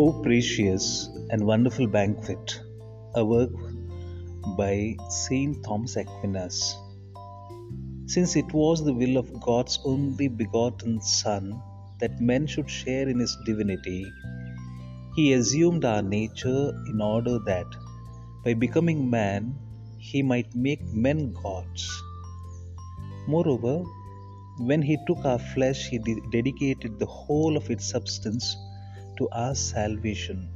O precious and wonderful banquet, a work by Saint Thomas Aquinas. Since it was the will of God's only begotten Son that men should share in his divinity, he assumed our nature in order that, by becoming man, he might make men gods. Moreover, when he took our flesh, he dedicated the whole of its substance to our salvation.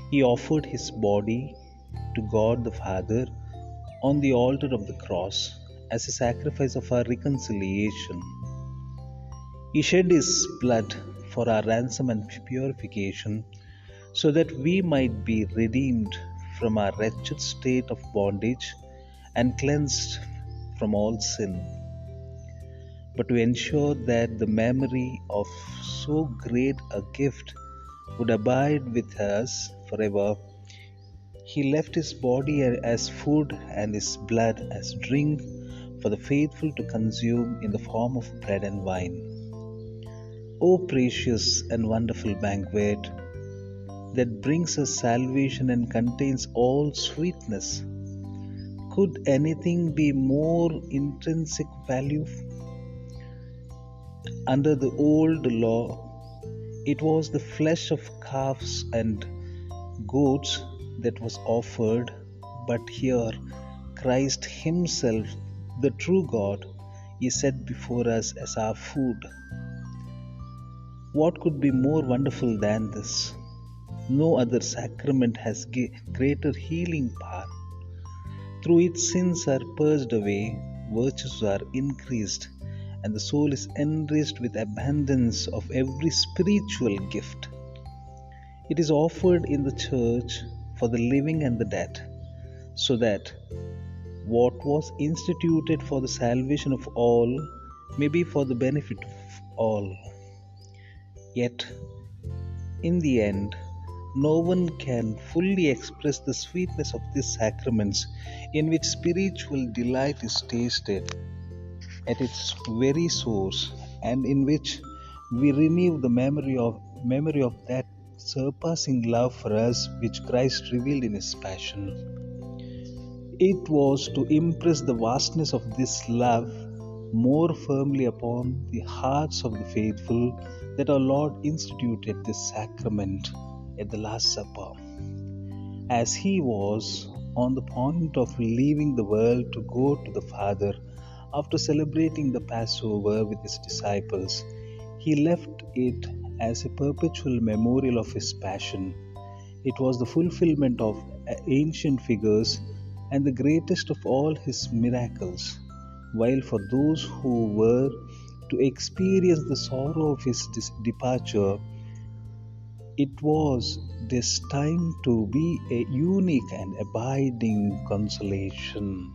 He offered his body to God the Father on the altar of the cross as a sacrifice of our reconciliation. He shed his blood for our ransom and purification, so that we might be redeemed from our wretched state of bondage and cleansed from all sin. But to ensure that the memory of so great a gift would abide with us forever, he left his body as food and his blood as drink for the faithful to consume in the form of bread and wine. O precious and wonderful banquet that brings us salvation and contains all sweetness, could anything be more intrinsic value? Under the old law, it was the flesh of calves and goats that was offered, but here Christ Himself, the true God, is set before us as our food. What could be more wonderful than this? No other sacrament has greater healing power. Through it, sins are purged away, virtues are increased, and the soul is enriched with abundance of every spiritual gift. It is offered in the church for the living and the dead, so that what was instituted for the salvation of all may be for the benefit of all. Yet, in the end, no one can fully express the sweetness of these sacraments, in which spiritual delight is tasted at its very source, and in which we renew the memory of that surpassing love for us which Christ revealed in his passion. It was to impress the vastness of this love more firmly upon the hearts of the faithful that our Lord instituted this sacrament at the Last Supper. As he was on the point of leaving the world to go to the Father after celebrating the Passover with his disciples, he left it as a perpetual memorial of his passion. It was the fulfillment of ancient figures and the greatest of all his miracles, while for those who were to experience the sorrow of his departure, it was destined to be a unique and abiding consolation.